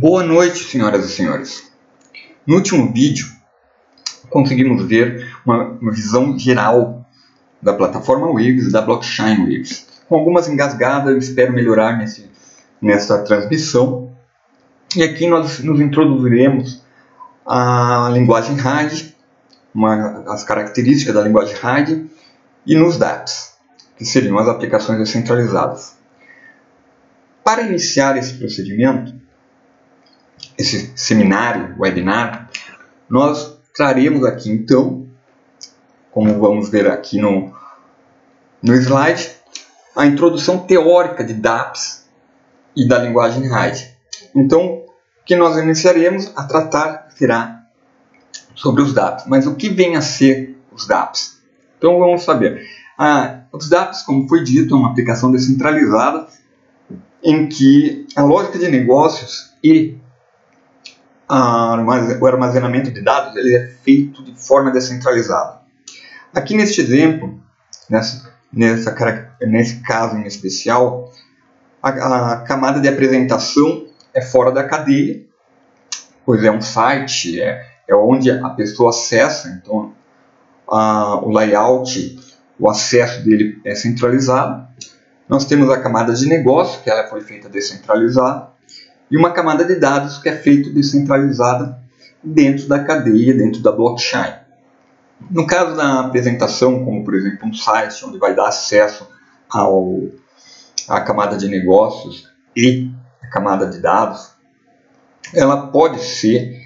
Boa noite, senhoras e senhores. No último vídeo, conseguimos ver uma visão geral da plataforma Waves e da blockchain Waves. Com algumas engasgadas, espero melhorar nessa transmissão. E aqui nós nos introduziremos a linguagem RAID, as características da linguagem RAID e nos dApps, que seriam as aplicações descentralizadas. Para iniciar esse procedimento, esse seminário, webinar, nós traremos aqui então, como vamos ver aqui no slide, a introdução teórica de dApps e da linguagem RAID. Então, o que nós iniciaremos a tratar será sobre os dApps. Mas o que vem a ser os dApps? Então vamos saber. Os dApps, como foi dito, é uma aplicação descentralizada em que a lógica de negócios e o armazenamento de dados ele é feito de forma descentralizada. Aqui neste exemplo, nesse caso em especial, a camada de apresentação é fora da cadeia, pois é um site, é onde a pessoa acessa, então o layout, o acesso dele é centralizado. Nós temos a camada de negócio, que ela foi feita descentralizada, e uma camada de dados que é feita descentralizada dentro da cadeia, dentro da blockchain. No caso da apresentação, como por exemplo um site onde vai dar acesso à camada de negócios e a camada de dados, ela pode ser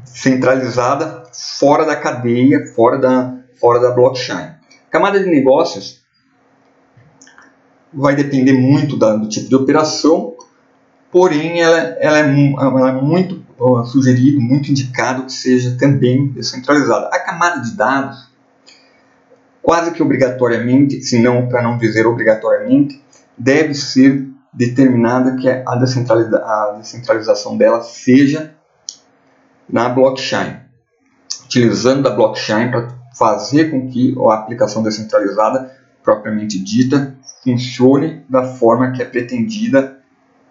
centralizada fora da cadeia, fora da blockchain. Camada de negócios vai depender muito do tipo de operação, porém ela é muito sugerido, muito indicado que seja também descentralizada. A camada de dados, quase que obrigatoriamente, se não para não dizer obrigatoriamente, deve ser determinada que a descentralização dela seja na blockchain, utilizando a blockchain para fazer com que a aplicação descentralizada, propriamente dita, funcione da forma que é pretendida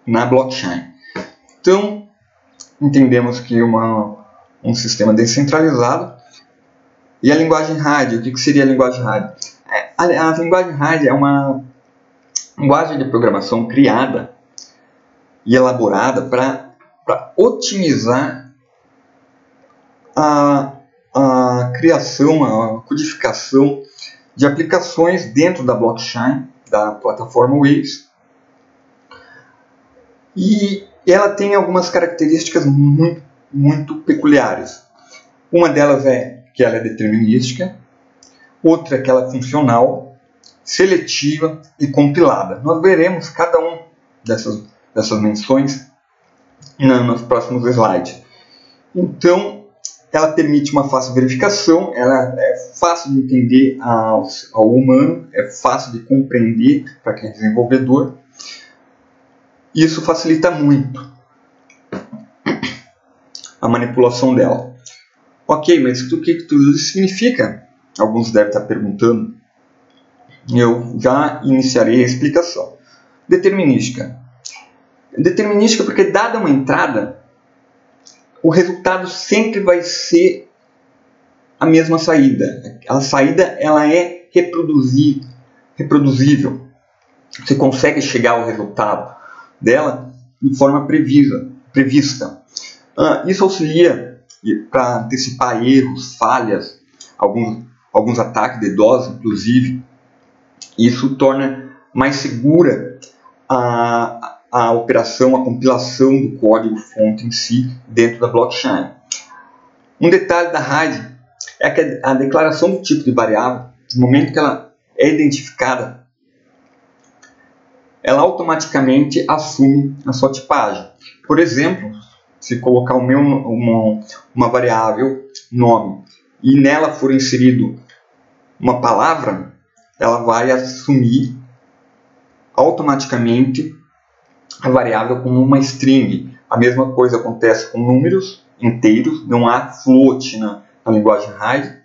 na blockchain. Então, entendemos que um sistema descentralizado. E a linguagem RAID, o que seria a linguagem RAID? A linguagem RAID é uma linguagem de programação criada e elaborada para otimizar a criação, a codificação de aplicações dentro da blockchain, da plataforma Waves. E ela tem algumas características muito, muito peculiares. Uma delas é que ela é determinística, outra é que ela é funcional, seletiva e compilada. Nós veremos cada um dessas menções nos próximos slides. Então, ela permite uma fácil verificação, ela é fácil de entender ao humano, é fácil de compreender para quem é desenvolvedor. Isso facilita muito a manipulação dela. Ok, mas o que tudo isso significa? Alguns devem estar perguntando. Eu já iniciarei a explicação. Determinística. Determinística porque, dada uma entrada, o resultado sempre vai ser a mesma saída. A saída ela é reproduzível. Você consegue chegar ao resultado dela de forma prevista. Isso auxilia para antecipar erros, falhas, alguns ataques DDoS, inclusive. Isso torna mais segura a operação, a compilação do código-fonte em si dentro da blockchain. Um detalhe da RAID é que a declaração do tipo de variável, no momento que ela é identificada, ela automaticamente assume a sua tipagem. Por exemplo, se colocar uma variável nome e nela for inserido uma palavra, ela vai assumir automaticamente a variável como uma string. A mesma coisa acontece com números inteiros, não há float na linguagem RAID,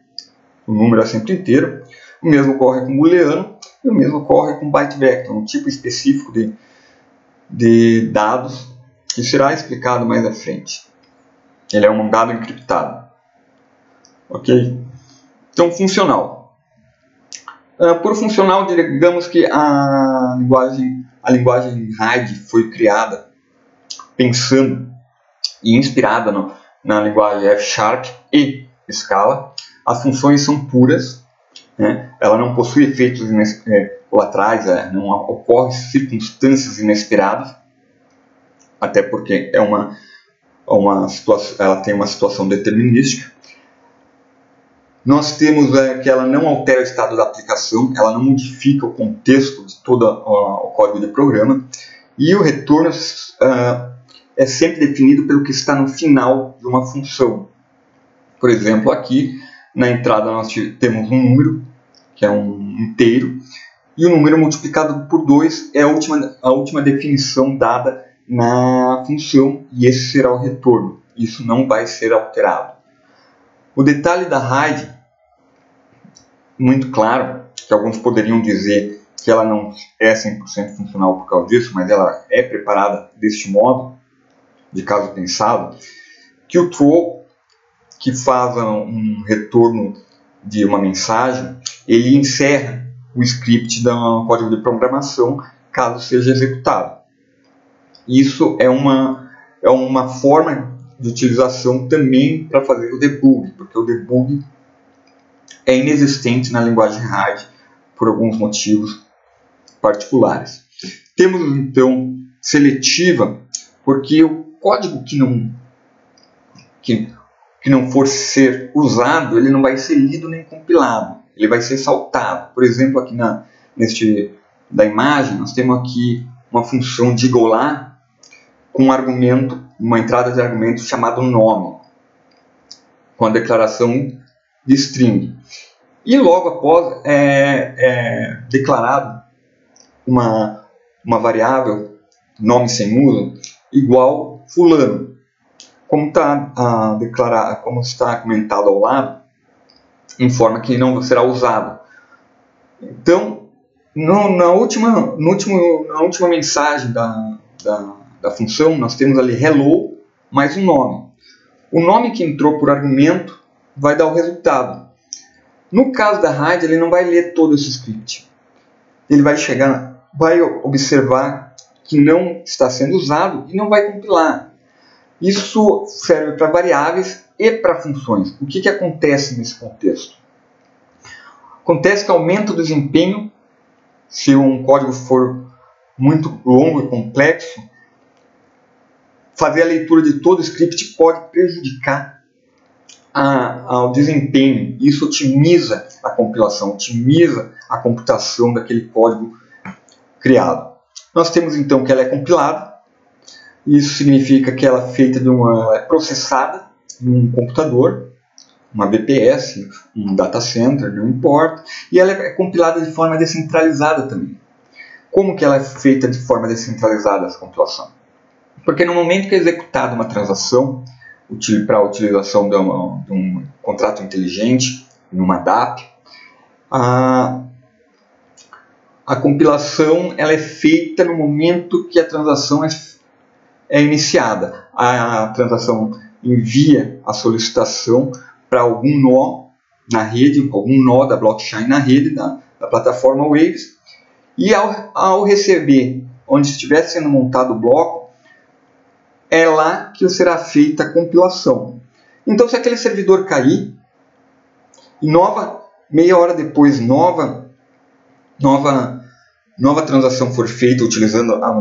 o número é sempre inteiro. O mesmo ocorre com booleano e o mesmo ocorre com byte vector, um tipo específico de dados que será explicado mais à frente. Ele é um dado encriptado. Ok? Então, funcional. Por funcional, digamos que a linguagem RAID foi criada pensando e inspirada na linguagem F# e Scala. As funções são puras, né? Ela não possui efeitos colaterais, não ocorrem circunstâncias inesperadas, até porque ela tem uma situação determinística. Nós temos que ela não altera o estado da aplicação, ela não modifica o contexto de todo o código de programa, e o retorno é sempre definido pelo que está no final de uma função. Por exemplo, aqui na entrada nós temos um número, que é um inteiro, e o número multiplicado por 2 é a última definição dada na função, e esse será o retorno. Isso não vai ser alterado. O detalhe da RAID, muito claro, que alguns poderiam dizer que ela não é 100% funcional por causa disso, mas ela é preparada deste modo, de caso pensado, que o throw, que faz um retorno de uma mensagem, ele encerra o script do código de programação caso seja executado. Isso é uma forma de utilização também para fazer o debug, porque o debug é inexistente na linguagem RAID por alguns motivos particulares. Temos então seletiva, porque o código que não for ser usado, ele não vai ser lido nem compilado, ele vai ser saltado. Por exemplo, aqui da imagem, nós temos aqui uma função de golar com um argumento, uma entrada de argumento chamado nome, com a declaração de string. E logo após é declarado uma variável, nome sem uso, igual fulano. Como está comentado ao lado, informa que não será usado. Então, na última mensagem da função, nós temos ali hello mais um nome. O nome que entrou por argumento vai dar o resultado. No caso da RAID, ele não vai ler todo esse script. Ele vai observar que não está sendo usado e não vai compilar. Isso serve para variáveis e para funções. O que acontece nesse contexto? Acontece que aumenta o desempenho se um código for muito longo e complexo. Fazer a leitura de todo o script pode prejudicar ao desempenho. Isso otimiza a compilação, otimiza a computação daquele código criado. Nós temos então que ela é compilada. Isso significa que ela é processada em um computador, uma VPS, um data center, não importa, e ela é compilada de forma descentralizada também. Como que ela é feita de forma descentralizada, essa compilação? Porque no momento que é executada uma transação, para a utilização de um contrato inteligente, numa DAP, a compilação ela é feita no momento que a transação é iniciada. A transação envia a solicitação para algum nó na rede, algum nó da blockchain na rede da plataforma Waves, e ao receber, onde estiver sendo montado o bloco, é lá que será feita a compilação. Então, se aquele servidor cair, e meia hora depois, nova transação for feita utilizando a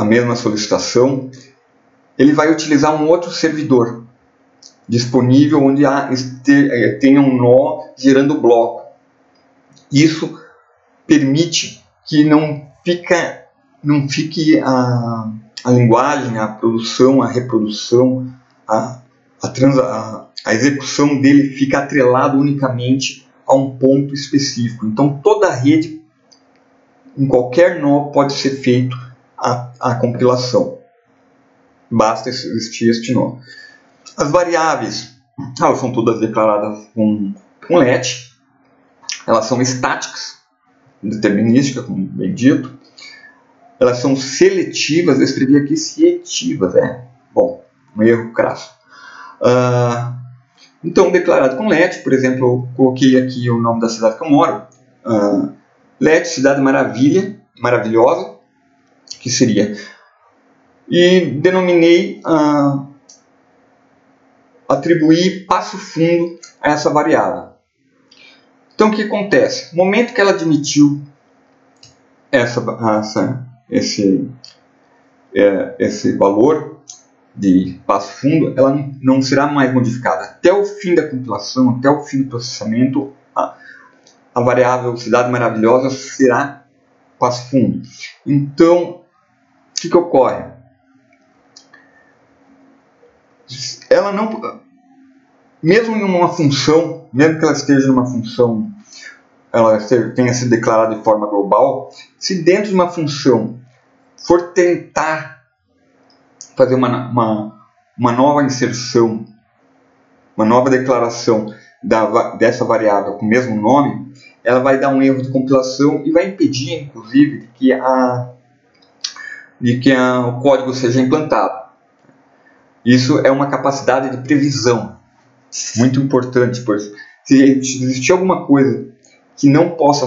mesma solicitação, ele vai utilizar um outro servidor disponível onde tenha um nó gerando bloco. Isso permite que não fique a linguagem, a produção, a reprodução, a execução dele fica atrelado unicamente a um ponto específico. Então toda a rede, em qualquer nó, pode ser feito a compilação. Basta existir este nó. As variáveis, elas são todas declaradas com let. Elas são estáticas, determinísticas, como bem dito. elas são seletivas. Eu escrevi aqui seletivas, bom, um erro crasso. Então, declarado com LET, por exemplo, eu coloquei aqui o nome da cidade que eu moro, LET, Cidade Maravilha, maravilhosa, que seria, e denominei, atribuí passo fundo a essa variável. Então, o que acontece? No momento que ela admitiu esse valor de passo fundo, ela não será mais modificada. Até o fim da compilação, até o fim do processamento, a variável Cidade Maravilhosa será passo fundo. Então, o que ocorre? Ela não, mesmo em uma função, mesmo que ela esteja numa função, ela tenha sido declarada de forma global, se dentro de uma função for tentar fazer uma nova inserção, uma nova declaração dessa variável com o mesmo nome, ela vai dar um erro de compilação e vai impedir, inclusive, de que o código seja implantado. Isso é uma capacidade de previsão muito importante, pois se existir alguma coisa que não possa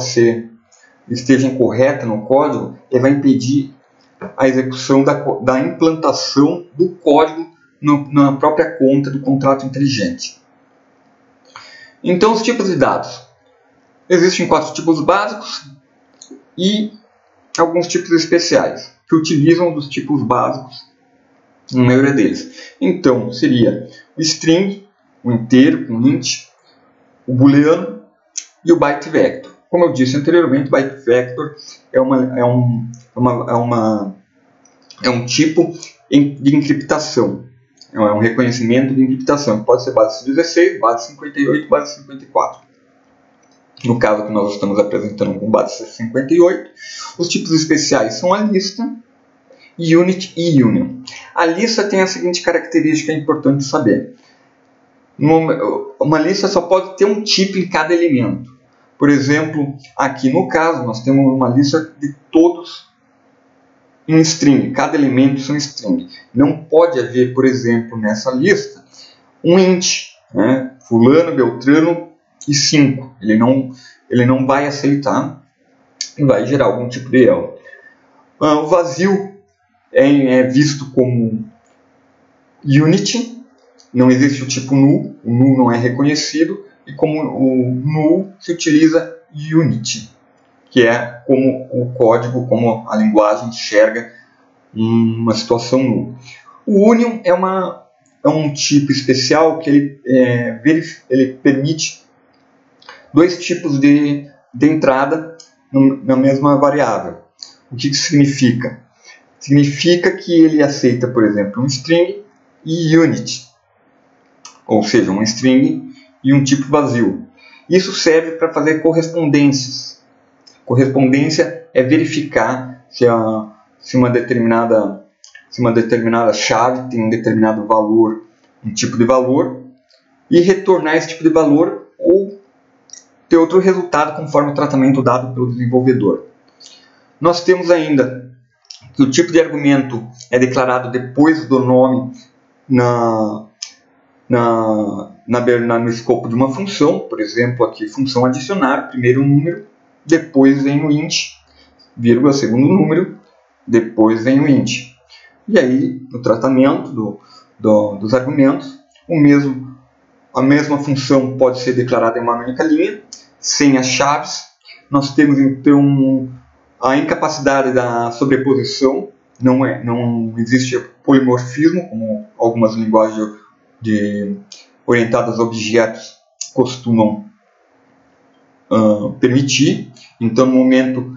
esteja incorreta no código, ele vai impedir a execução da implantação do código na própria conta do contrato inteligente. Então, os tipos de dados. Existem 4 tipos básicos e alguns tipos especiais, que utilizam dos tipos básicos, na maioria deles. Então, seria o string, o inteiro, com int, o booleano e o byte vector. Como eu disse anteriormente, o byte vector é um tipo de encriptação. É um reconhecimento de encriptação. Pode ser base 16, base 58, base 54. No caso que nós estamos apresentando com base 58, os tipos especiais são a lista, unit e union. A lista tem a seguinte característica importante saber. Uma lista só pode ter um tipo em cada elemento. Por exemplo, aqui no caso, nós temos uma lista de todos em string. Cada elemento são string. Não pode haver, por exemplo, nessa lista, um int, fulano, beltrano e 5. Ele não vai aceitar e vai gerar algum tipo de erro. O vazio é visto como unity. Não existe o tipo null. O null não é reconhecido. E como o null se utiliza unity, que é como o código, como a linguagem enxerga uma situação null. O union é um tipo especial que ele permite 2 tipos de entrada na mesma variável. O que isso significa? Significa que ele aceita, por exemplo, um string e unit, ou seja, um string e um tipo vazio. Isso serve para fazer correspondências. Correspondência é verificar se uma determinada chave tem um determinado valor, um tipo de valor, e retornar esse tipo de valor ou ter outro resultado conforme o tratamento dado pelo desenvolvedor. Nós temos ainda que o tipo de argumento é declarado depois do nome no escopo de uma função. Por exemplo, aqui função adicionar, primeiro número, depois vem o int, vírgula, segundo número, depois vem o int. E aí, no tratamento dos argumentos, a mesma função pode ser declarada em uma única linha, sem as chaves. Nós temos então a incapacidade da sobreposição, não existe polimorfismo, como algumas linguagens orientadas a objetos costumam permitir. Então, no momento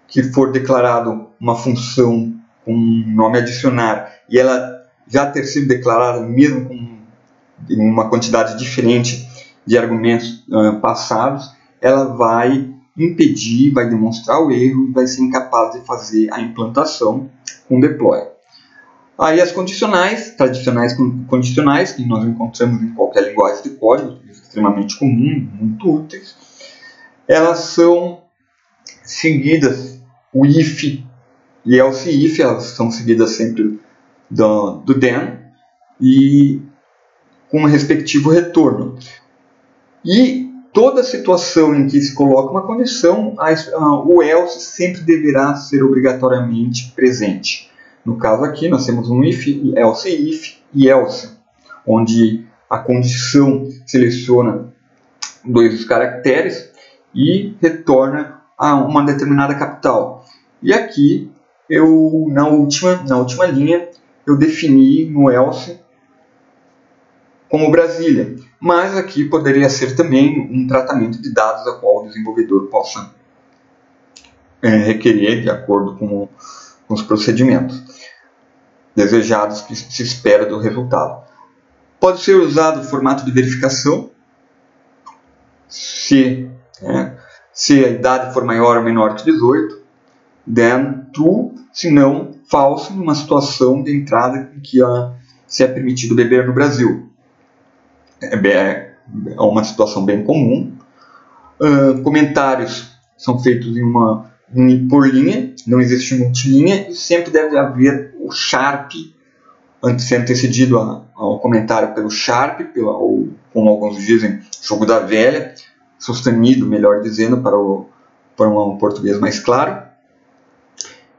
que for declarado uma função com nome adicionar e ela já ter sido declarada mesmo com uma quantidade diferente de argumentos passados, ela vai impedir, vai demonstrar o erro e vai ser incapaz de fazer a implantação com deploy. Aí as condicionais, tradicionais condicionais, que nós encontramos em qualquer linguagem de código, extremamente comum, muito úteis, elas são seguidas, o if e else e if, elas são seguidas sempre do then, e com o respectivo retorno. E toda situação em que se coloca uma condição, o else sempre deverá ser obrigatoriamente presente. No caso aqui, nós temos um if, if e else, onde a condição seleciona 2 dos caracteres e retorna a uma determinada capital. E aqui, na última linha, eu defini no else como Brasília, mas aqui poderia ser também um tratamento de dados a qual o desenvolvedor possa requerer de acordo com os procedimentos desejados que se espera do resultado. Pode ser usado o formato de verificação, se a idade for maior ou menor que 18, then true, se não, false, numa situação de entrada em que se é permitido beber no Brasil. É uma situação bem comum. Comentários são feitos por linha, não existe multilinha, e sempre deve haver o sharp, ser antecedido ao comentário pelo sharp, ou como alguns dizem, jogo da velha, sustenido, melhor dizendo, para um português mais claro.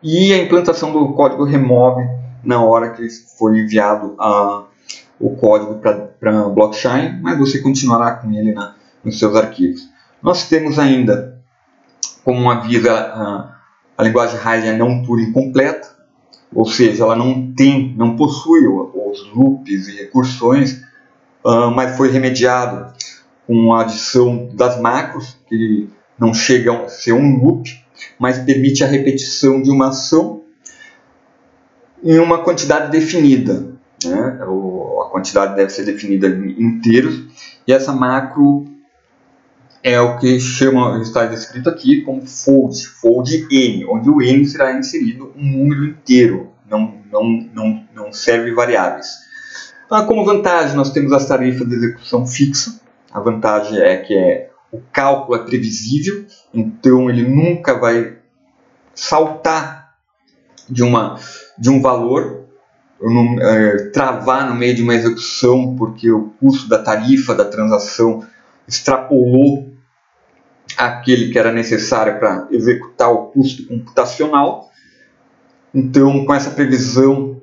E a implantação do código remove na hora que for enviado o código para blockchain, mas você continuará com ele nos seus arquivos. Nós temos ainda, como avisa a linguagem Hylian, não Turing completa, ou seja, ela não possui os loops e recursões, mas foi remediado com a adição das macros, que não chegam a ser um loop, mas permite a repetição de uma ação em uma quantidade definida. A quantidade deve ser definida em inteiros, e essa macro é o que está descrito aqui como fold n, onde o n será inserido um número inteiro, não serve variáveis. Como vantagem, nós temos as tarifas de execução fixa. A vantagem é que o cálculo é previsível, então ele nunca vai saltar de um valor, travar no meio de uma execução porque o custo da tarifa da transação extrapolou aquele que era necessário para executar o custo computacional. Então, com essa previsão,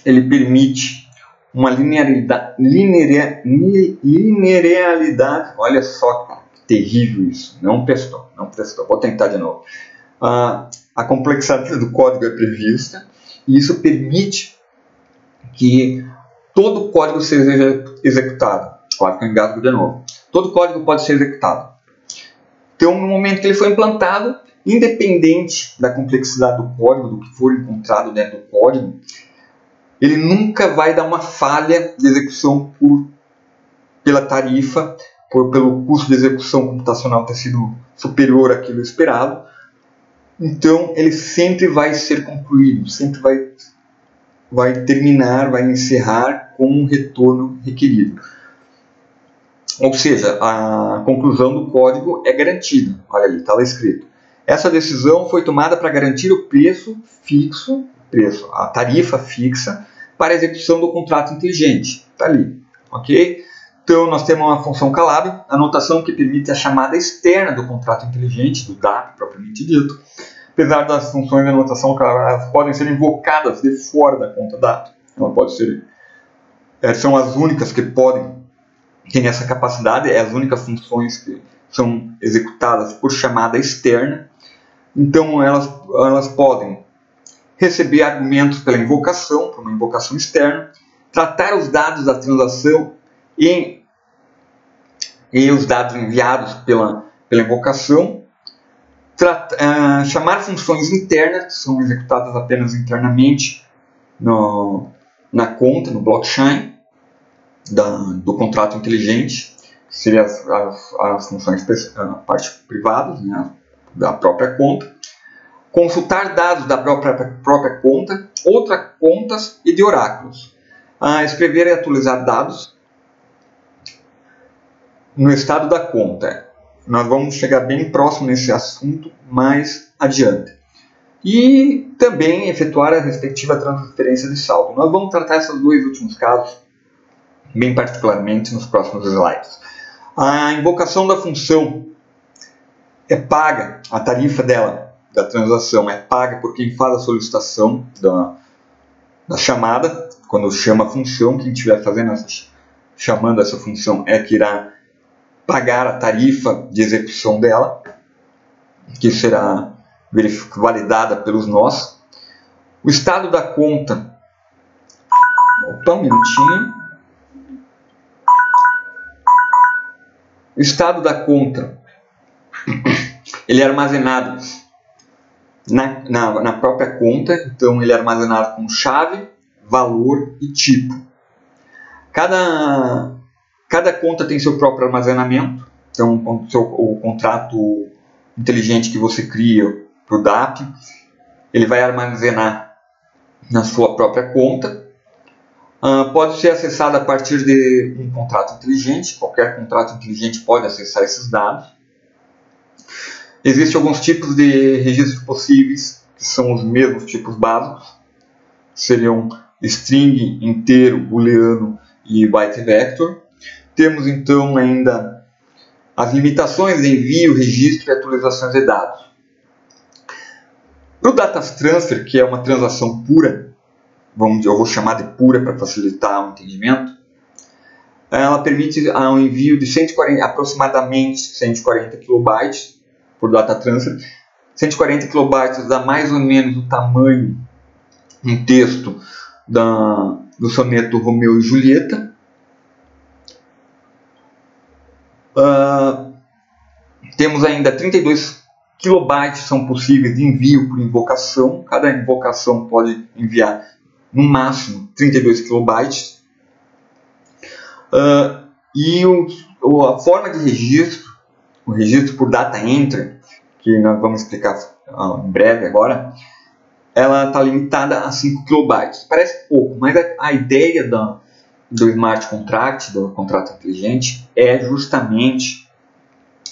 ele permite uma linearidade. Olha só, cara, que terrível isso. Não prestou. Vou tentar de novo. A complexidade do código é prevista, e isso permite que todo o código seja executado. Quase que eu engasgo de novo. Todo código pode ser executado. Então, no momento que ele foi implantado, independente da complexidade do código, do que for encontrado dentro do código, ele nunca vai dar uma falha de execução pela tarifa, pelo custo de execução computacional ter sido superior àquilo esperado. Então, ele sempre vai ser concluído, sempre vai terminar, vai encerrar com um retorno requerido. Ou seja, a conclusão do código é garantida. Olha ali, está lá escrito. Essa decisão foi tomada para garantir o preço fixo, a tarifa fixa, para a execução do contrato inteligente. Está ali, ok? Então, nós temos uma função calab, a notação que permite a chamada externa do contrato inteligente, do DAP propriamente dito. Apesar das funções de anotação, elas podem ser invocadas de fora da conta DAP. Ela pode ser, são as únicas que têm essa capacidade, as únicas funções que são executadas por chamada externa. Então, elas podem receber argumentos pela invocação, por uma invocação externa, tratar os dados da transação e os dados enviados pela invocação, chamar funções internas, que são executadas apenas internamente na conta, no blockchain do contrato inteligente, que seriam as funções parte privadas, né, da própria conta. Consultar dados da própria conta, outras contas e de oráculos. Escrever e atualizar dados no estado da conta. Nós vamos chegar bem próximo nesse assunto mais adiante. e também efetuar a respectiva transferência de saldo. Nós vamos tratar esses dois últimos casos bem particularmente nos próximos slides. A invocação da função é paga, a tarifa dela, da transação, é paga por quem faz a solicitação da chamada. Quando chama a função, quem estiver chamando essa função é que irá pagar a tarifa de execução dela, que será validada pelos nós. O estado da conta, opa, um minutinho. O estado da conta, ele é armazenado na própria conta, então ele é armazenado com chave, valor e tipo. Cada conta tem seu próprio armazenamento, então o contrato inteligente que você cria para o DAP, ele vai armazenar na sua própria conta. Pode ser acessado a partir de um contrato inteligente, qualquer contrato inteligente pode acessar esses dados. Existem alguns tipos de registros possíveis, que são os mesmos tipos básicos, seriam string, inteiro, booleano e byte vector. Temos então ainda as limitações de envio, registro e atualizações de dados. Para o data transfer, que é uma transação pura, eu vou chamar de pura para facilitar o entendimento, ela permite um envio de aproximadamente 140 KB por data transfer. 140 KB dá mais ou menos o tamanho, um texto do soneto Romeu e Julieta. Temos ainda 32 KB são possíveis de envio por invocação. Cada invocação pode enviar no máximo 32 KB. E a forma de registro, o registro por data entry, que nós vamos explicar em breve agora, ela está limitada a 5 KB. Parece pouco, mas a ideia do Smart Contract, do contrato inteligente, é justamente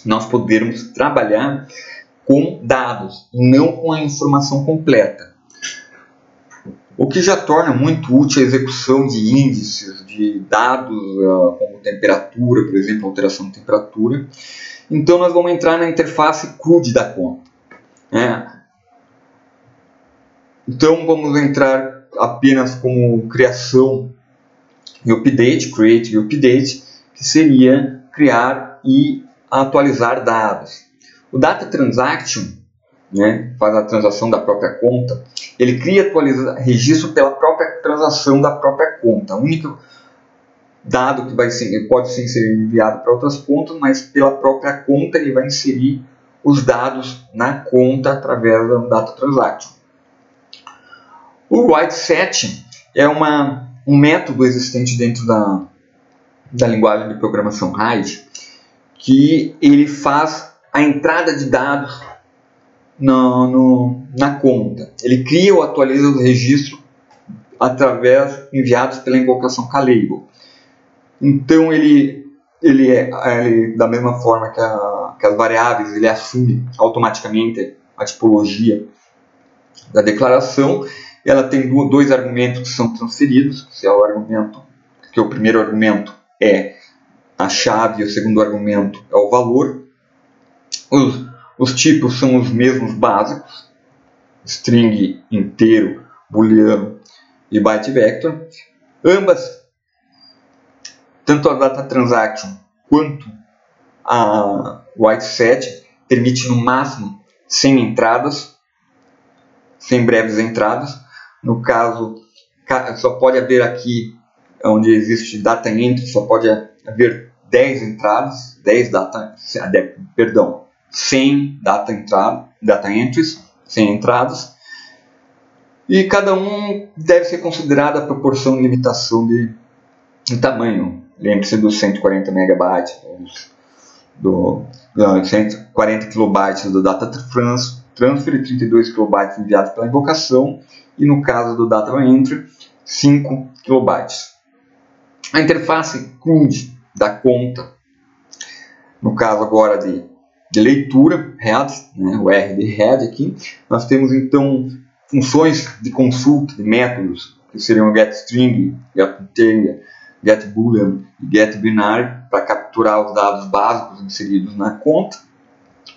nós podermos trabalhar com dados, não com a informação completa. O que já torna muito útil a execução de índices, de dados como temperatura, por exemplo, alteração de temperatura. Então nós vamos entrar na interface CRUD da conta. Então vamos entrar apenas como criação e update, create e update, que seria criar e atualizar dados. O Data Transaction, faz a transação da própria conta, ele cria e atualiza registro pela própria transação da própria conta. O único dado que pode ser enviado para outras contas, mas pela própria conta ele vai inserir os dados na conta através do Data Transaction. O Write Set é um método existente dentro da linguagem de programação RAID, que ele faz a entrada de dados na conta. Ele cria ou atualiza os registros enviados pela invocação Calable. Então ele da mesma forma que as variáveis, ele assume automaticamente a tipologia da declaração. Ela tem dois argumentos que são transferidos, que o primeiro argumento é a chave e o segundo argumento é o valor. Os tipos são os mesmos básicos, string, inteiro, booleano e byte vector. Ambas, tanto a data transaction quanto a write set, permite no máximo 100 entradas, 100 breves entradas. No caso, só pode haver aqui, onde existe data entry, só pode haver 10 entradas, 100 data entries, 100 entradas, e cada um deve ser considerada a proporção de limitação de tamanho. Lembre-se dos 140 MB, do 140 KB do data transfer e 32 KB enviados pela invocação, e no caso do data entry, 5 KB. A interface CRUD da conta, no caso agora de de leitura, head, né, o R de head aqui. Nós temos então funções de consulta de métodos, que seriam getString, getInteger, getBoolean e getBinary, para capturar os dados básicos inseridos na conta.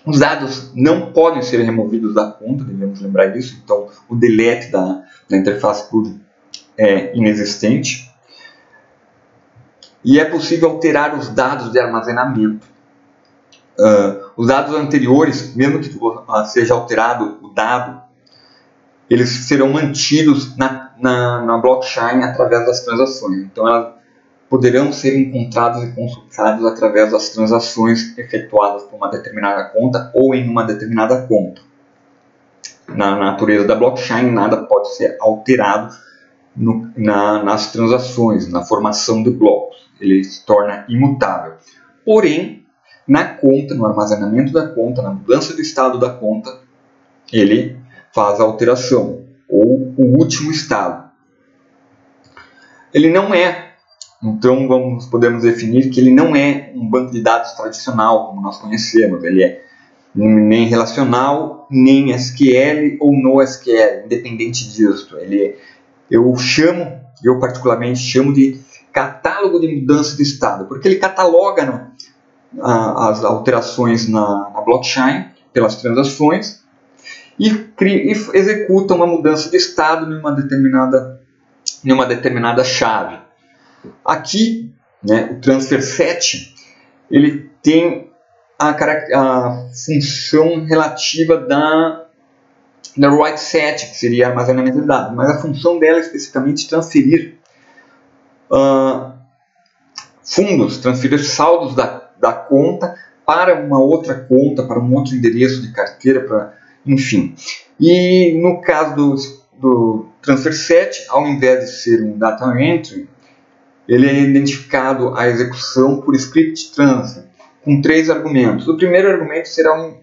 Os dados não podem ser removidos da conta, devemos lembrar disso, então o delete da interface CRUD é inexistente. E é possível alterar os dados de armazenamento. Os dados anteriores, mesmo que seja alterado o dado, eles serão mantidos na blockchain através das transações. Então, elas poderão ser encontrados e consultados através das transações efetuadas por uma determinada conta ou em uma determinada conta. Na natureza da blockchain, nada pode ser alterado nas transações, na formação de blocos. Ele se torna imutável. Porém, na conta, no armazenamento da conta, na mudança do estado da conta, ele faz a alteração, ou o último estado. Ele não é, então podemos definir que ele não é um banco de dados tradicional, como nós conhecemos. Ele é nem relacional, nem SQL ou NoSQL, independente disso. Eu particularmente chamo de catálogo de mudança de estado, porque ele cataloga as alterações na blockchain pelas transações e executa uma mudança de estado em uma determinada chave. Aqui, né, o transfer set, ele tem a função relativa da write set, que seria armazenamento de dados, mas a função dela é especificamente transferir fundos, transferir saldos da conta para uma outra conta, para um outro endereço de carteira, enfim. E no caso do transfer set, ao invés de ser um data entry, ele é identificado a execução por script transfer, com 3 argumentos. O primeiro argumento será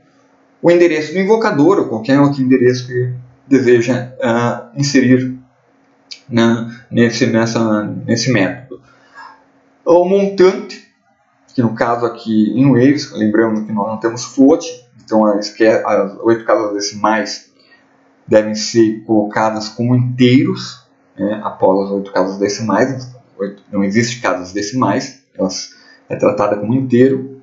o endereço do invocador, ou qualquer outro endereço que deseja inserir nesse método. O montante, que no caso aqui em Waves, lembrando que nós não temos float, então as 8 casas decimais devem ser colocadas como inteiros, após as 8 casas decimais. Não existe casas decimais, elas é tratada como inteiro.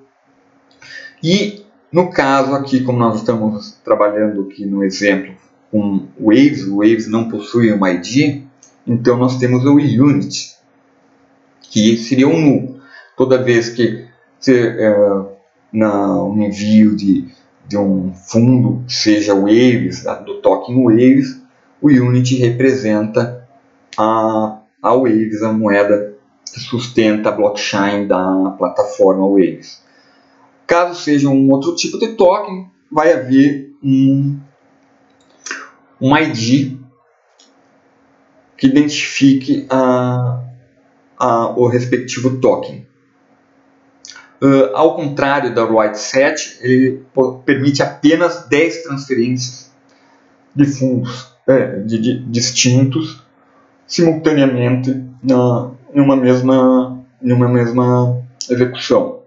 E no caso aqui, como nós estamos trabalhando aqui no exemplo com Waves, o Waves não possui um ID, então nós temos o unit, que seria um null. Toda vez que no envio de um fundo, seja Waves, do token Waves, o unit representa a Waves, a moeda que sustenta a blockchain da plataforma Waves. Caso seja um outro tipo de token, vai haver um ID que identifique o respectivo token. Ao contrário da write set, ele permite apenas 10 transferências de fundos distintos simultaneamente em uma mesma execução.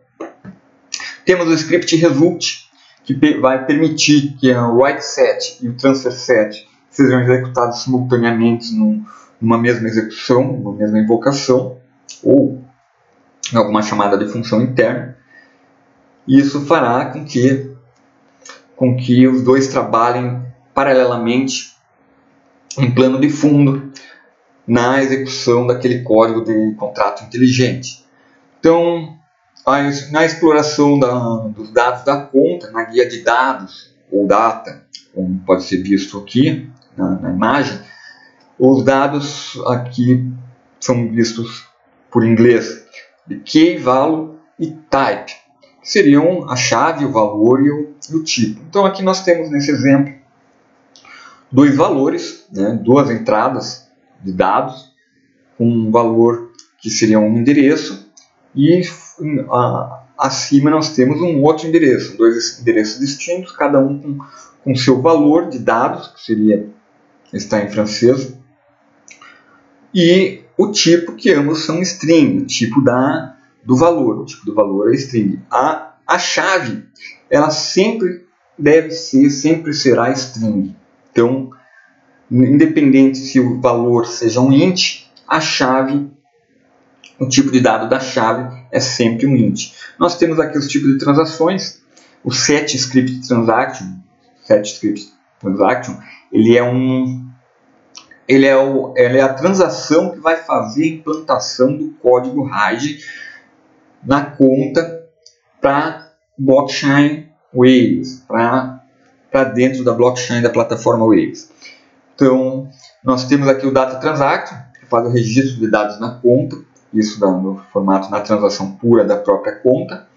Temos o script result, que vai permitir que a write set e o transfer set sejam executados simultaneamente numa mesma execução, numa mesma invocação, ou em alguma chamada de função interna. Isso fará com que os dois trabalhem paralelamente em plano de fundo na execução daquele código de contrato inteligente. Então, na exploração dos dados da conta, na guia de dados, ou data, como pode ser visto aqui na imagem, os dados aqui são vistos por inglês de key, value e type, que seriam a chave, o valor e o tipo. Então aqui nós temos nesse exemplo 2 valores, duas entradas de dados, com um valor que seria um endereço, e acima nós temos um outro endereço, 2 endereços distintos, cada um com seu valor de dados, que está em francês, e o tipo, que ambos são string, o tipo do valor. O tipo do valor é string. A chave ela sempre deve ser, sempre será string. Então, independente se o valor seja um int, a chave, o tipo de dado da chave é sempre um int. Nós temos aqui os tipos de transações. O setScriptTransaction, ele é a transação que vai fazer a implantação do código RAID na conta para blockchain Waves, para dentro da blockchain da plataforma Waves. Então, nós temos aqui o Data Transaction, que faz o registro de dados na conta, isso no formato na transação pura da própria conta.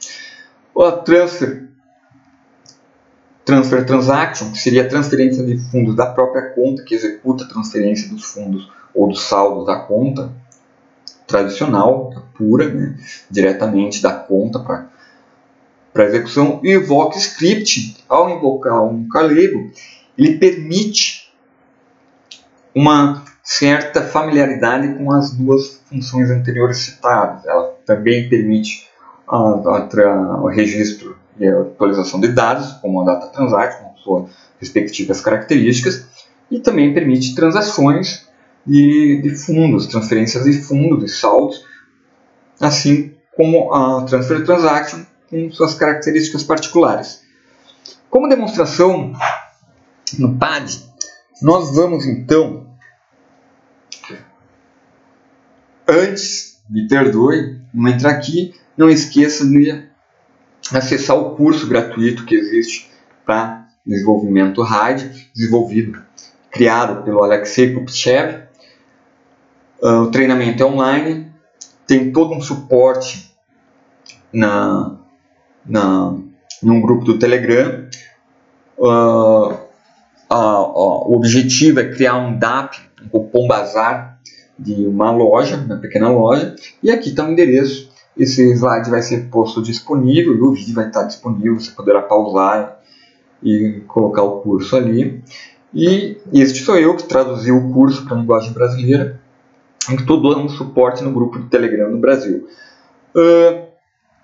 O Transfer Transaction, que seria a transferência de fundos da própria conta, que executa a transferência dos fundos ou dos saldos da conta tradicional, pura, né, diretamente da conta para execução. E o Invoke Script, ao invocar um Calego, ele permite uma certa familiaridade com as duas funções anteriores citadas. Ela também permite o registro e a atualização de dados, como a Data Transaction, com suas respectivas características, e também permite transações de fundos, transferências de fundos, de saldos, assim como a Transfer Transaction com suas características particulares. Como demonstração no PAD, nós vamos então, antes de perdoe, vamos entrar aqui, não esqueça de acessar o curso gratuito que existe para desenvolvimento RAID, criado pelo Alexei Kupchev. O treinamento é online, tem todo um suporte num grupo do Telegram. O objetivo é criar um DAP, um cupom bazar de uma loja, uma pequena loja, e aqui está o endereço. Esse slide vai ser posto disponível e o vídeo vai estar disponível, você poderá pausar e colocar o curso ali. E este sou eu que traduzi o curso para a linguagem brasileira, em que estou dando suporte no grupo do Telegram no Brasil.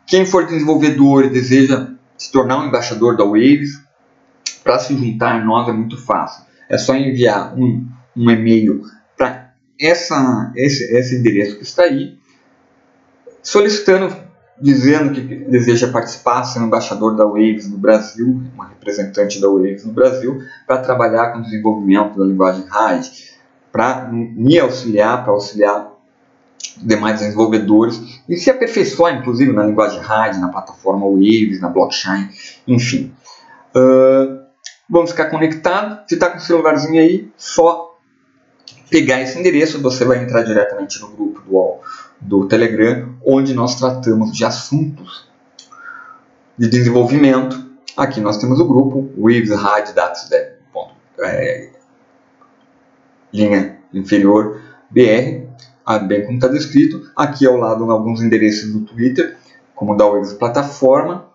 Quem for desenvolvedor e deseja se tornar um embaixador da Waves, para se juntar a nós é muito fácil. É só enviar um e-mail para esse endereço que está aí, solicitando, dizendo que deseja participar, ser um embaixador da Waves no Brasil, uma representante da Waves no Brasil, para trabalhar com o desenvolvimento da linguagem RAID, para me auxiliar, para auxiliar demais desenvolvedores e se aperfeiçoar, inclusive, na linguagem RAID, na plataforma Waves, na blockchain, enfim. Vamos ficar conectados. Se está com o celularzinho aí, só pegar esse endereço, você vai entrar diretamente no grupo do Telegram, onde nós tratamos de assuntos de desenvolvimento. Aqui nós temos o grupo Waves RAID Datas linha inferior BR, bem como está descrito. Aqui ao lado alguns endereços do Twitter, como da Waves Plataforma,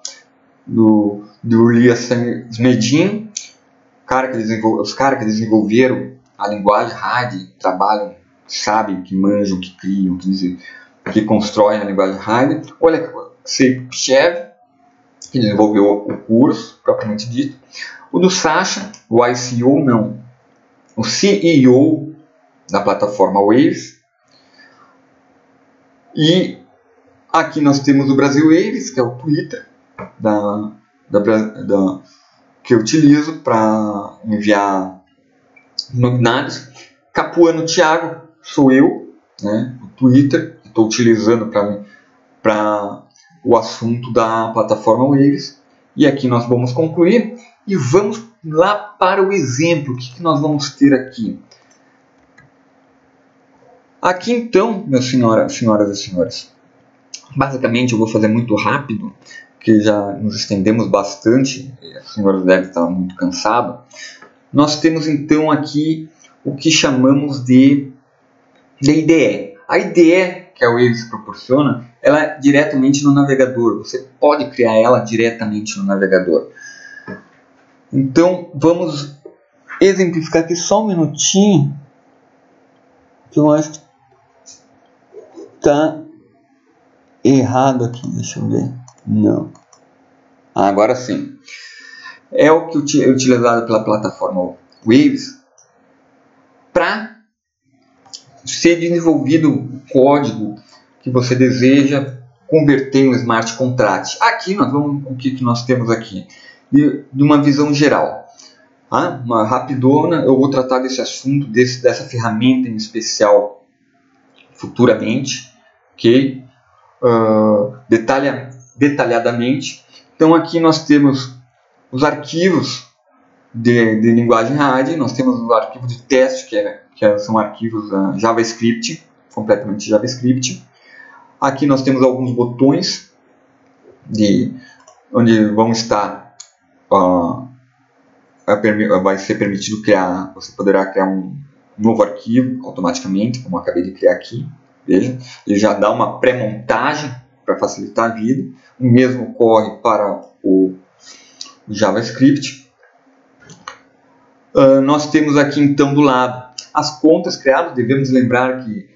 do Elias Smedin, os caras que desenvolveram a linguagem RAID, trabalham, sabem, que manjam, que criam, que constroem a linguagem RAID. Olha, Kupchev, que desenvolveu o curso, propriamente dito. O do Sasha, o ICO, não, o CEO da plataforma Waves. E aqui nós temos o Brasil Waves, que é o Twitter que eu utilizo para enviar novidades. Capuano Thiago, sou eu, né, o Twitter, que estou utilizando para o assunto da plataforma Waves. E aqui nós vamos concluir e vamos lá para o exemplo. O que nós vamos ter aqui? Aqui então, meus senhoras e senhores, basicamente eu vou fazer muito rápido, porque já nos estendemos bastante, as senhoras devem estar muito cansadas. Nós temos então aqui o que chamamos de IDE. A IDE que a Waves proporciona, ela é diretamente no navegador. Você pode criar ela diretamente no navegador. Então vamos exemplificar aqui só um minutinho, que eu acho que está errado aqui. Deixa eu ver. Não. Agora sim. É o que é utilizado pela plataforma Waves para ser desenvolvido o código que você deseja converter em um smart contract. Aqui nós vamos, o que nós temos aqui? De uma visão geral. Uma rapidona, eu vou tratar desse assunto, dessa ferramenta em especial futuramente, ok? Detalhadamente. Então aqui nós temos os arquivos de linguagem RAD, nós temos os arquivos de teste, que são arquivos JavaScript, completamente JavaScript. Aqui nós temos alguns botões onde vão estar, vai ser permitido criar, você poderá criar um novo arquivo automaticamente, como eu acabei de criar aqui. Veja, ele já dá uma pré-montagem para facilitar a vida. O mesmo ocorre para o JavaScript. Nós temos aqui então do lado as contas criadas. Devemos lembrar que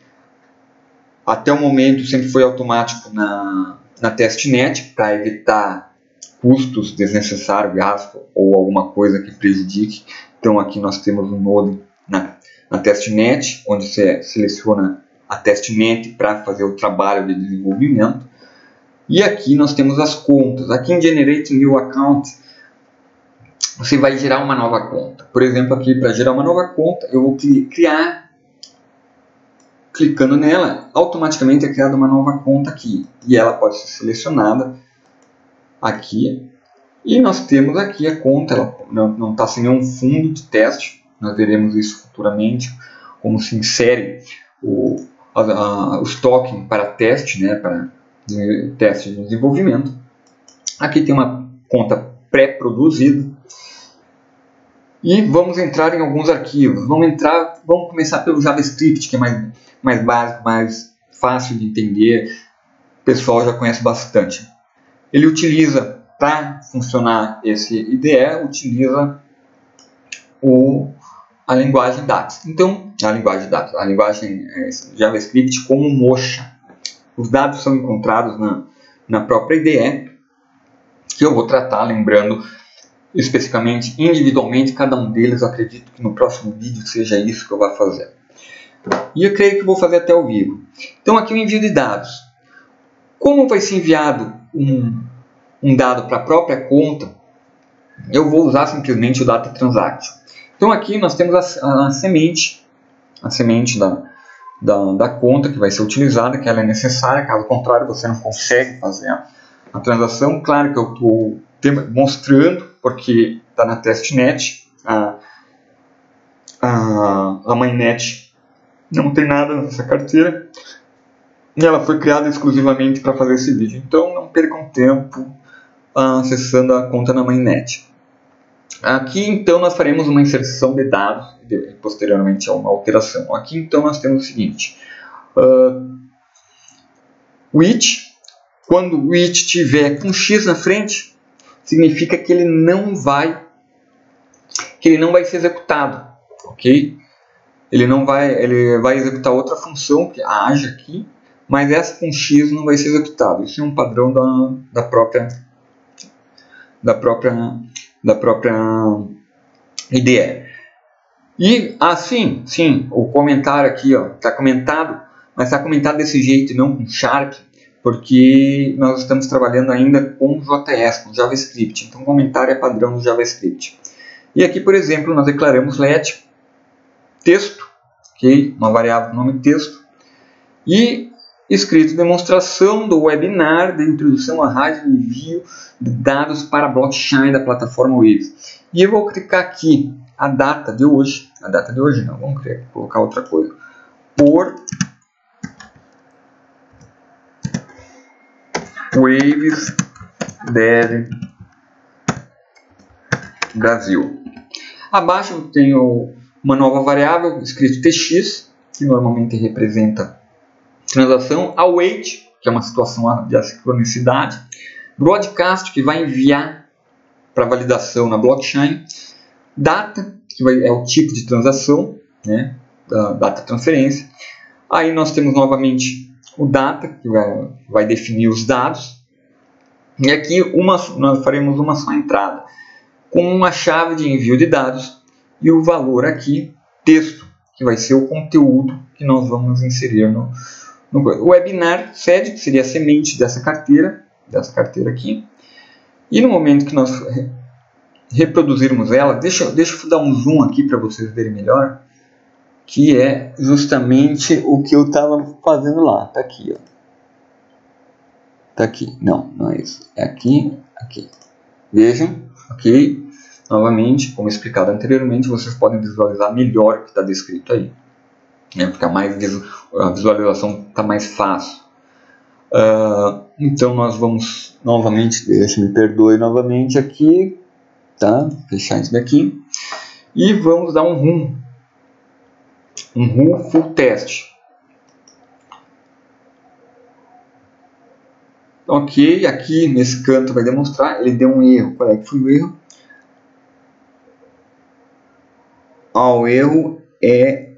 até o momento sempre foi automático na testnet, para evitar custos desnecessários, gasto ou alguma coisa que prejudique. Então aqui nós temos um node na testnet, onde você seleciona a testnet para fazer o trabalho de desenvolvimento. E aqui nós temos as contas. Aqui em Generate New Account, você vai gerar uma nova conta. Por exemplo, aqui para gerar uma nova conta, eu vou criar, clicando nela, automaticamente é criada uma nova conta aqui. E ela pode ser selecionada aqui. E nós temos aqui a conta, ela não está sem nenhum fundo de teste. Nós veremos isso futuramente, como se insere os tokens para teste, né, para teste de desenvolvimento. Aqui tem uma conta pré-produzida. E vamos entrar em alguns arquivos. Vamos começar pelo JavaScript, que é mais básico, mais fácil de entender. O pessoal já conhece bastante. Ele utiliza, para funcionar esse IDE, utiliza a linguagem DAX. Então, a linguagem JavaScript como mocha. Os dados são encontrados na própria IDE, que eu vou tratar, lembrando especificamente, individualmente, cada um deles. Eu acredito que no próximo vídeo seja isso que eu vou fazer. E eu creio que vou fazer até ao vivo. Então aqui o envio de dados. Como vai ser enviado um dado para a própria conta, eu vou usar simplesmente o Data Transaction. Então aqui nós temos a semente da conta que vai ser utilizada, que ela é necessária, caso contrário você não consegue fazer a transação. Claro que eu estou mostrando, porque está na testnet, a mainnet não tem nada nessa carteira, e ela foi criada exclusivamente para fazer esse vídeo. Então não percam tempo acessando a conta na mainnet. Aqui então nós faremos uma inserção de dados e posteriormente a uma alteração. Aqui então nós temos o seguinte: o it, quando o it tiver com x na frente, significa que ele não vai ser executado, ok? Ele vai executar outra função que haja aqui, mas essa com x não vai ser executada. Isso é um padrão da própria IDE. E assim, sim, o comentário aqui está comentado, mas está comentado desse jeito, não com Sharp, porque nós estamos trabalhando ainda com JS, com JavaScript. Então o comentário é padrão do JavaScript. E aqui, por exemplo, nós declaramos let texto, okay? Uma variável com nome texto, e escrito demonstração do webinar de introdução à rádio e envio de dados para a blockchain da plataforma Waves. E eu vou clicar aqui a data de hoje não, vamos colocar outra coisa, por Waves Dev Brasil. Abaixo eu tenho uma nova variável escrito tx, que normalmente representa transação, await, que é uma situação de assincronicidade, broadcast, que vai enviar para validação na blockchain, data, que é o tipo de transação, né, da data transferência. Aí nós temos novamente o data, que vai definir os dados, E aqui nós faremos uma só entrada, com uma chave de envio de dados e o valor aqui, texto, que vai ser o conteúdo que nós vamos inserir no webinar sed, que seria a semente dessa carteira aqui. E no momento que nós reproduzirmos ela, deixa eu dar um zoom aqui para vocês verem melhor, que é justamente o que eu estava fazendo lá. Está aqui, ó. Está aqui. Não é isso. É aqui, aqui. Vejam, ok? Novamente, como explicado anteriormente, vocês podem visualizar melhor o que está descrito aí. Fica a visualização está mais fácil. Então nós vamos novamente, me perdoe novamente aqui, tá? Fechar isso daqui e vamos dar um full test. Ok, aqui nesse canto vai demonstrar, ele deu um erro. Qual é que foi o erro? O erro é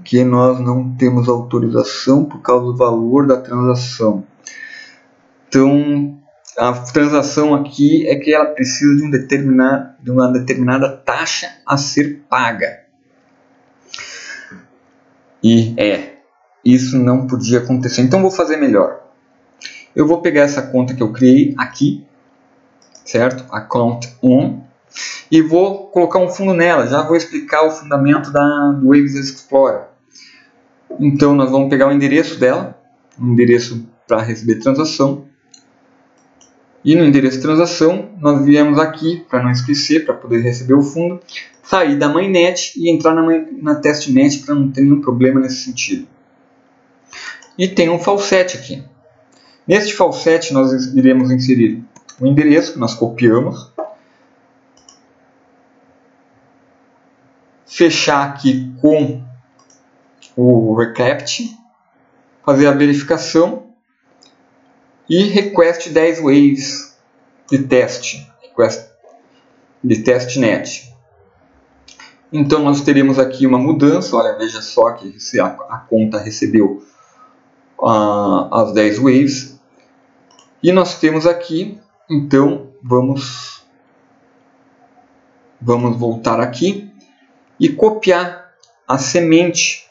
que nós não temos autorização por causa do valor da transação. Então, a transação aqui é que ela precisa de uma determinada taxa a ser paga. E isso não podia acontecer. Então, vou fazer melhor. Eu vou pegar essa conta que eu criei aqui, certo? Account on. E vou colocar um fundo nela. Já vou explicar o fundamento do Waves Explorer. Então nós vamos pegar o endereço dela, um endereço para receber transação. E no endereço de transação nós viemos aqui, para não esquecer, para poder receber o fundo, sair da mainnet e entrar na testnet para não ter nenhum problema nesse sentido. E tem um falset aqui. Neste falset nós iremos inserir o endereço que nós copiamos, fechar aqui com o recapt, fazer a verificação e request 10 waves de teste, request de testnet. Então nós teremos aqui uma mudança, olha, veja só que a conta recebeu as 10 waves. E nós temos aqui, então vamos voltar aqui e copiar a semente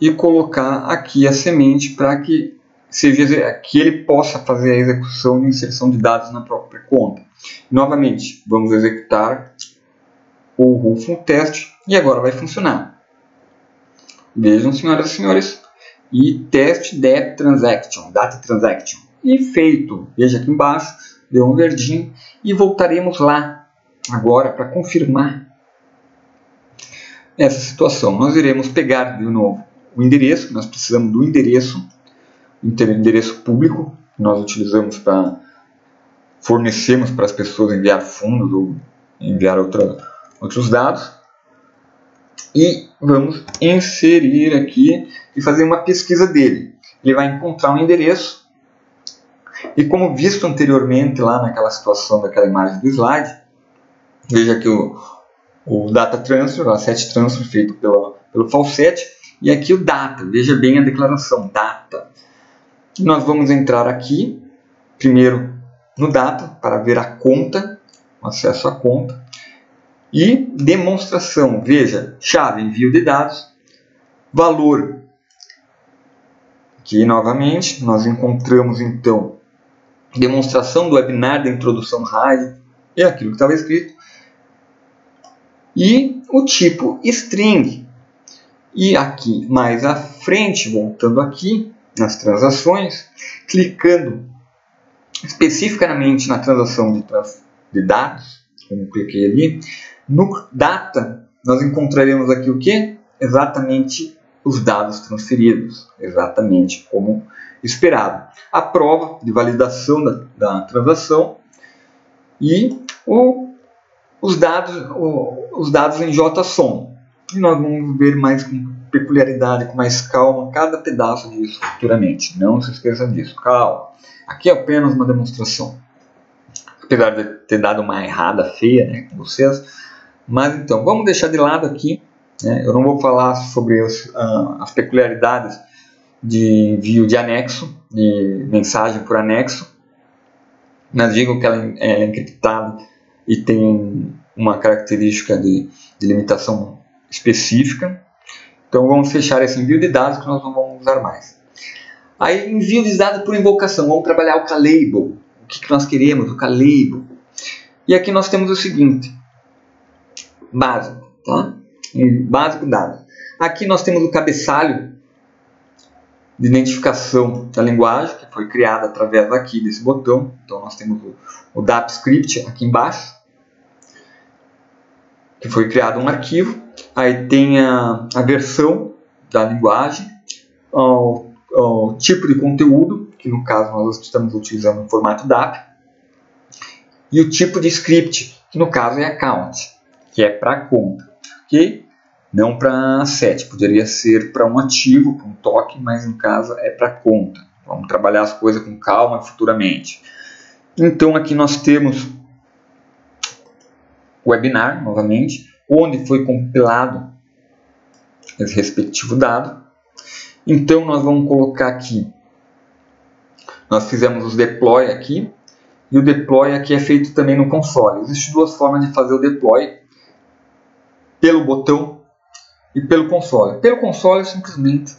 e colocar aqui a semente para que ele possa fazer a execução de inserção de dados na própria conta. Novamente, vamos executar o full test e agora vai funcionar. Vejam, senhoras e senhores, e test data transaction. E feito. Veja aqui embaixo, deu um verdinho e voltaremos lá agora para confirmar essa situação. Nós iremos pegar de novo o endereço, nós precisamos do endereço público que nós utilizamos para fornecermos para as pessoas enviar fundos ou enviar outros dados. E vamos inserir aqui e fazer uma pesquisa dele. Ele vai encontrar um endereço e, como visto anteriormente lá naquela situação daquela imagem do slide, veja aqui o data transfer, o asset transfer feito pelo falset. E aqui o data, veja bem a declaração, data. E nós vamos entrar aqui, primeiro no data, para ver a conta, acesso à conta. E demonstração, veja, chave, envio de dados, valor. Aqui novamente nós encontramos então demonstração do webinar da introdução RAID, é aquilo que estava escrito. E o tipo string. E aqui mais à frente, voltando aqui nas transações, clicando especificamente na transação de dados, como eu cliquei ali, no data nós encontraremos aqui o que? Exatamente os dados transferidos, exatamente como esperado. A prova de validação da transação e os dados em JSON. E nós vamos ver mais com peculiaridade, com mais calma, cada pedaço disso futuramente. Não se esqueça disso. Calma. Aqui é apenas uma demonstração. Apesar de ter dado uma errada feia, né, com vocês. Mas então, vamos deixar de lado aqui. Né, eu não vou falar sobre as peculiaridades de envio de anexo, de mensagem por anexo, mas digo que ela é encriptada e tem uma característica de limitação específica. Então vamos fechar esse envio de dados que nós não vamos usar mais. Aí envio de dados por invocação, vamos trabalhar o calable. O que nós queremos? O calable. E aqui nós temos o seguinte, básico, tá? Básico dado. Aqui nós temos o cabeçalho de identificação da linguagem, que foi criada através aqui desse botão. Então nós temos o DAP-script aqui embaixo, que foi criado um arquivo. Aí tem a versão da linguagem, o tipo de conteúdo, que no caso nós estamos utilizando o formato DAP, e o tipo de script, que no caso é account, que é para conta, ok? Não para set, poderia ser para um ativo, para um token, mas no caso é para conta. Vamos trabalhar as coisas com calma futuramente. Então aqui nós temos o webinar, novamente, onde foi compilado esse respectivo dado. Então nós vamos colocar aqui, nós fizemos os deploy aqui, e o deploy aqui é feito também no console. Existem duas formas de fazer o deploy, pelo botão e pelo console. Pelo console simplesmente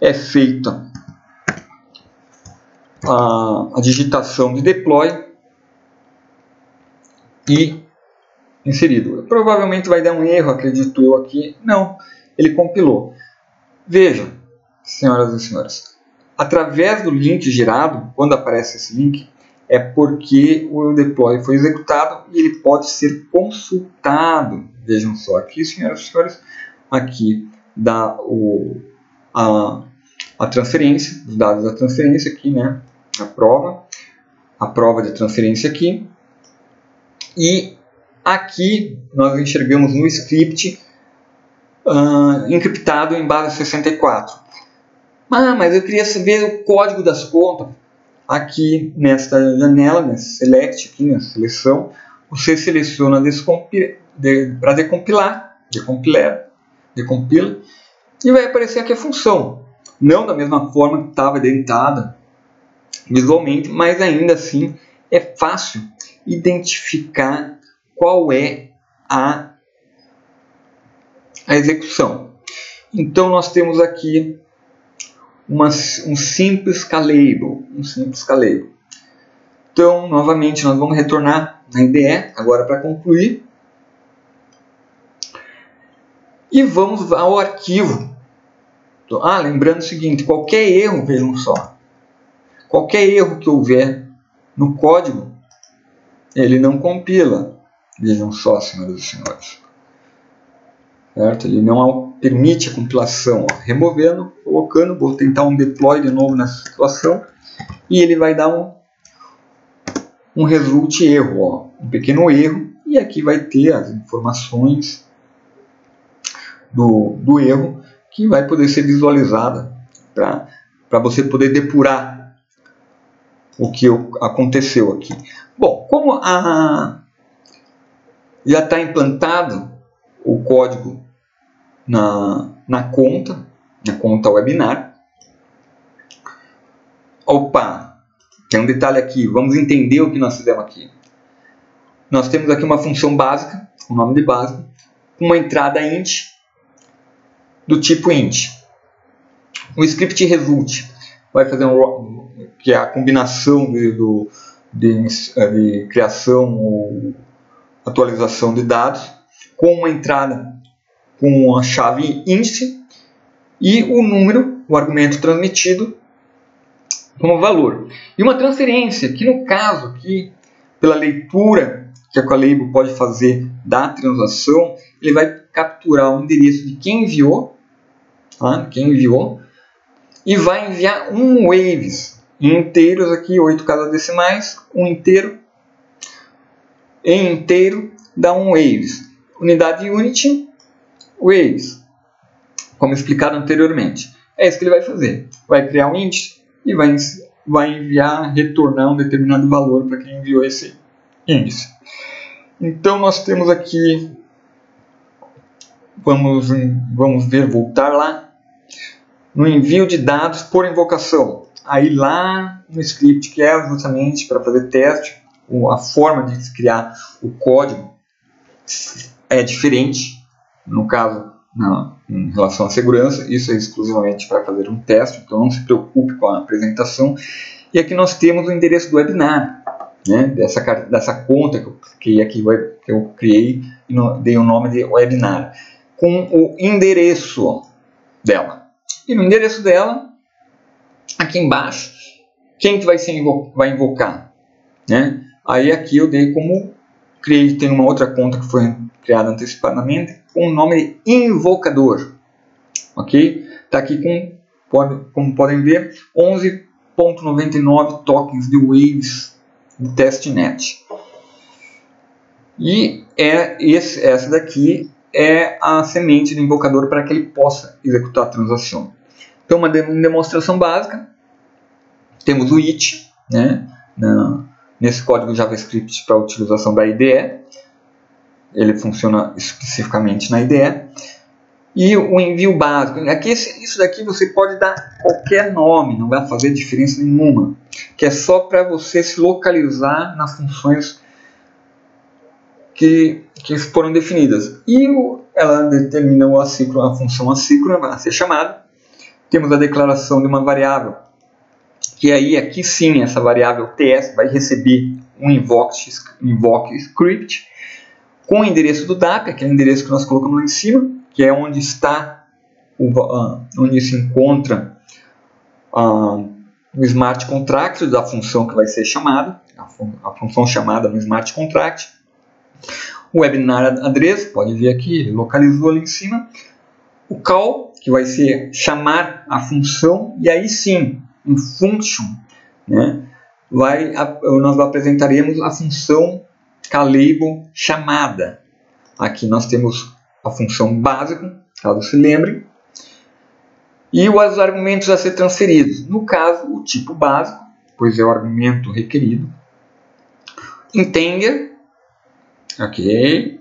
é feita a digitação de deploy e inserido. Provavelmente vai dar um erro, acredito eu aqui. Não, ele compilou. Veja, senhoras e senhores, através do link gerado, quando aparece esse link, é porque o deploy foi executado e ele pode ser consultado. Vejam só aqui, senhoras e senhores, aqui dá a transferência, os dados da transferência aqui, né? A prova de transferência aqui. E aqui nós enxergamos no script encriptado em base 64. Mas eu queria saber o código das contas. Aqui nesta janela, nesse select, aqui na seleção, você seleciona para decompila, e vai aparecer aqui a função. Não da mesma forma que estava dentada visualmente, mas ainda assim é fácil identificar qual é a execução. Então nós temos aqui um simples calable. Então, novamente, nós vamos retornar na IDE, agora para concluir. E vamos ao arquivo. Lembrando o seguinte, qualquer erro, vejam só, qualquer erro que houver no código, ele não compila. Vejam só, senhoras e senhores. Certo? Ele não permite a compilação. Removendo, colocando, vou tentar um deploy de novo nessa situação, e ele vai dar um result erro, um pequeno erro, e aqui vai ter as informações do erro, que vai poder ser visualizada para você poder depurar o que aconteceu aqui. Bom, como já está implantado o código na conta webinar. Tem um detalhe aqui, vamos entender o que nós fizemos aqui. Nós temos aqui uma função básica, o nome de básica, com uma entrada int do tipo int. O script result vai fazer que é a combinação de criação ou atualização de dados, com uma entrada com a chave índice e o número, o argumento transmitido como valor. E uma transferência, que no caso aqui, pela leitura que a Calable pode fazer da transação, ele vai capturar o endereço de quem enviou, e vai enviar um waves em inteiros aqui, 8 casas decimais, um inteiro em inteiro dá um waves. Unidade unit, waves, como explicado anteriormente. É isso que ele vai fazer. Vai criar um índice e vai enviar, retornar um determinado valor para quem enviou esse índice. Então nós temos aqui, vamos ver, voltar lá. no envio de dados por invocação. Aí lá no script, que é justamente para fazer teste, a forma de criar o código é diferente. No caso, em relação à segurança, isso é exclusivamente para fazer um teste, então não se preocupe com a apresentação. E aqui nós temos o endereço do webinar, né, dessa conta que eu criei e dei o nome de webinar, com o endereço dela. E no endereço dela, aqui embaixo, quem que vai invocar? Né? Aí aqui eu dei como tem uma outra conta que foi criada antecipadamente com o nome de invocador. Ok? Está aqui como podem ver, 11.99 tokens de Waves de testnet. E essa daqui é a semente do invocador para que ele possa executar a transação. Então, uma demonstração básica. Temos o it, né, nesse código JavaScript para a utilização da IDE. Ele funciona especificamente na IDE. E o envio básico. Aqui, isso daqui você pode dar qualquer nome, não vai fazer diferença nenhuma. Que é só para você se localizar nas funções que foram definidas. E ela determina a função assíncrona a ser chamada. Temos a declaração de uma variável, que aí aqui sim essa variável TS vai receber um invoke script com o endereço do DAP, aquele endereço que nós colocamos lá em cima, que é onde está onde se encontra o smart contract da função que vai ser chamada, a função chamada no smart contract. O webinar address, pode ver aqui, ele localizou ali em cima. O call, que vai ser chamar a função, e aí sim, em function, né, nós apresentaremos a função calable chamada. Aqui nós temos a função básico, caso se lembre, e os argumentos a ser transferidos. No caso, o tipo básico, pois é o argumento requerido. Integer, ok.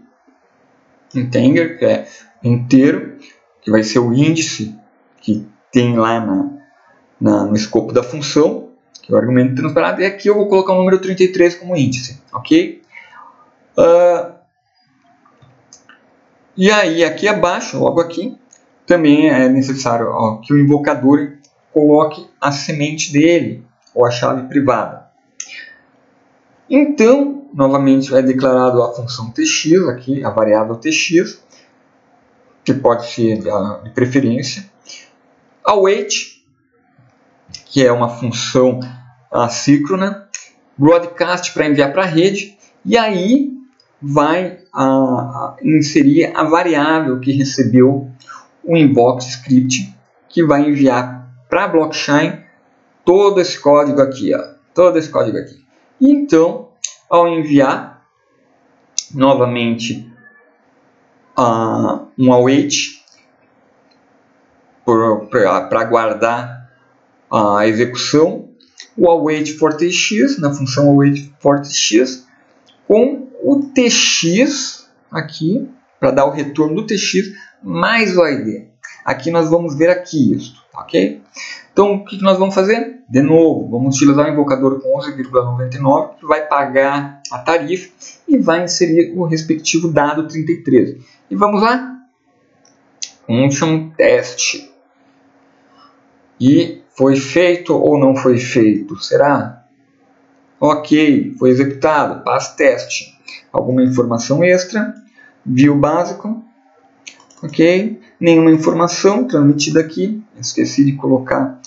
Integer, que é inteiro, que vai ser o índice que tem lá no escopo da função, que é o argumento transparado, e aqui eu vou colocar o número 33 como índice, ok? E aí, aqui abaixo, logo aqui, também é necessário que o invocador coloque a semente dele, ou a chave privada. Então, novamente é declarado a função tx, aqui, a variável tx, que pode ser de preferência. Await, que é uma função assíncrona. Broadcast, para enviar para a rede. E aí vai inserir a variável que recebeu o invoke script, que vai enviar para a blockchain todo esse código aqui. Todo esse código aqui. E então, ao enviar novamente um await para aguardar a execução, o await for tx, na função await for tx, com o tx aqui, para dar o retorno do tx, mais o id. Aqui nós vamos ver aqui isso, ok? Então, o que nós vamos fazer? De novo, vamos utilizar o invocador com 11,99, que vai pagar a tarifa e vai inserir o respectivo dado 33. E vamos lá? Function test. E foi feito ou não foi feito? Será? Ok, foi executado, pass test. Alguma informação extra? View básico. Ok, nenhuma informação transmitida aqui. Esqueci de colocar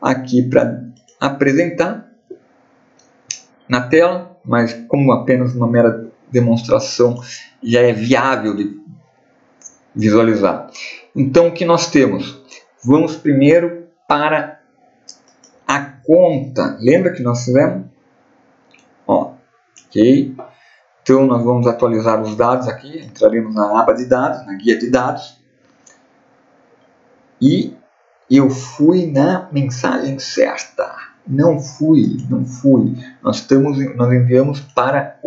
aqui para apresentar na tela, mas como apenas uma mera demonstração já é viável de visualizar. Então o que nós temos? Vamos primeiro para a conta. Lembra que nós fizemos? Ok. Então nós vamos atualizar os dados aqui. Entraremos na aba de dados, na guia de dados. E eu fui na mensagem certa. Não fui. Nós enviamos para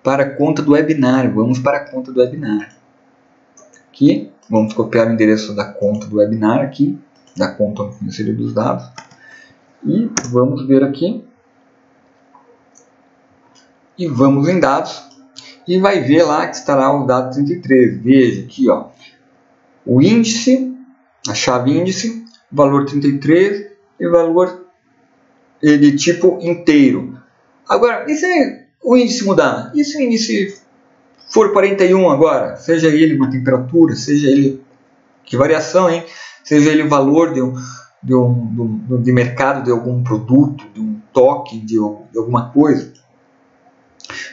a conta do webinar. Vamos para a conta do webinar. Aqui, Vamos copiar o endereço da conta do webinar aqui, da conta no fornecedor dos dados. E vamos ver aqui. E vamos em dados. E vai ver lá que estará o dado 33. Veja aqui, ó, o índice, a chave índice, valor 33 e valor de tipo inteiro. Agora, e se o índice mudar? E se o índice for 41 agora? Seja ele uma temperatura, seja ele... Que variação, hein? Seja ele o valor de mercado de algum produto, de um toque, de alguma coisa.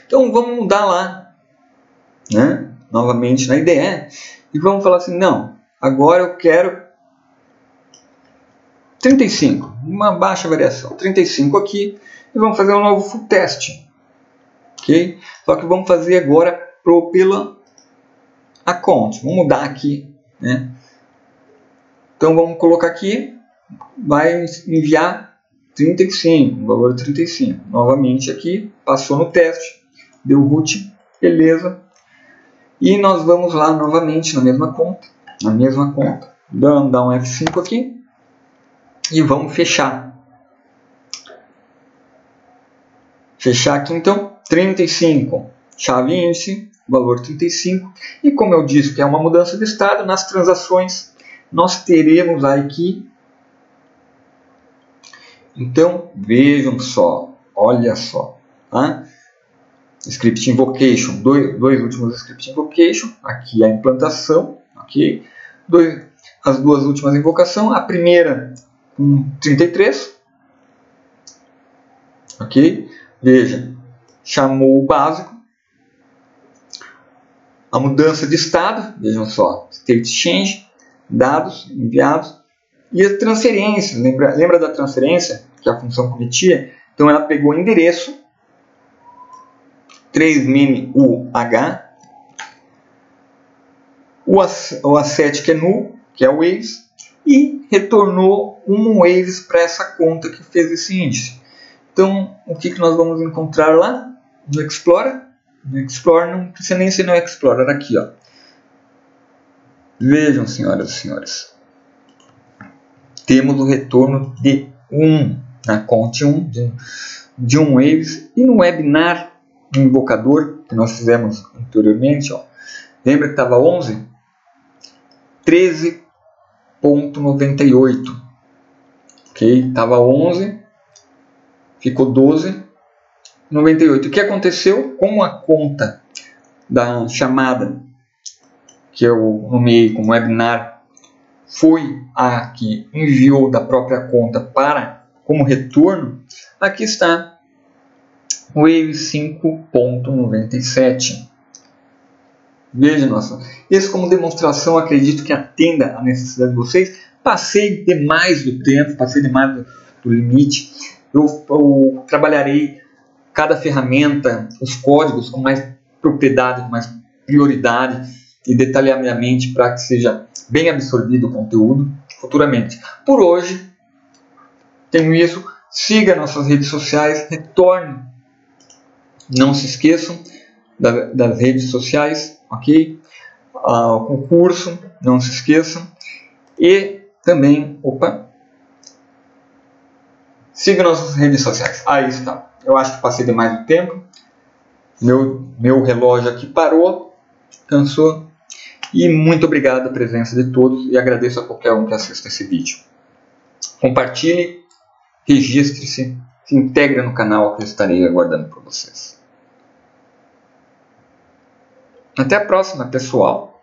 Então vamos mudar lá, né? Novamente na IDE, e vamos falar assim, não, agora eu quero 35, uma baixa variação, 35 aqui, e vamos fazer um novo full test, ok? Só que vamos fazer agora pela account, vamos mudar aqui, né? Então vamos colocar aqui, vai enviar 35, o valor 35, novamente aqui, passou no teste, deu root, beleza, e nós vamos lá novamente na mesma conta, vamos dar um F5 aqui, e vamos fechar. Fechar aqui então, 35, chave índice, valor 35, e como eu disse que é uma mudança de estado, nas transações nós teremos aqui, então vejam só, olha só, tá? Script Invocation, dois últimos Script Invocation, aqui a implantação, ok? As duas últimas invocações, a primeira com 33, ok? Veja, chamou o básico, a mudança de estado, vejam só, state change, dados enviados, e a transferência, lembra da transferência, que é a função comitia? Então ela pegou o endereço, 3-UH, o asset que é null, que é o Waves, e retornou um Waves para essa conta que fez esse índice. Então, o que nós vamos encontrar lá no Explorer? No Explorer não precisa nem ser no Explorer, aqui, ó. Vejam, senhoras e senhores, temos o retorno de 1, na conta 1, de um Waves, e no webinar um invocador que nós fizemos anteriormente, ó, lembra que estava 11? 13.98, ok? Estava 11, ficou 12.98. O que aconteceu com a conta da chamada que eu nomeei como webinar? Foi a que enviou da própria conta como retorno. Aqui está Wave 5.97. Veja, nossa, esse como demonstração, acredito que atenda à necessidade de vocês. Passei demais do tempo, passei demais do limite. Eu trabalharei cada ferramenta, os códigos com mais propriedade, com mais prioridade e detalhadamente para que seja bem absorvido o conteúdo futuramente. Por hoje, tenho isso. Siga nossas redes sociais, retorne. Não se esqueçam das redes sociais, ok? O concurso, não se esqueçam. E também, siga nossas redes sociais. Aí está. Eu acho que passei demais do tempo. Meu relógio aqui parou, cansou. E muito obrigado pela presença de todos e agradeço a qualquer um que assista esse vídeo. Compartilhe, registre-se, se integre no canal que eu estarei aguardando por vocês. Até a próxima, pessoal!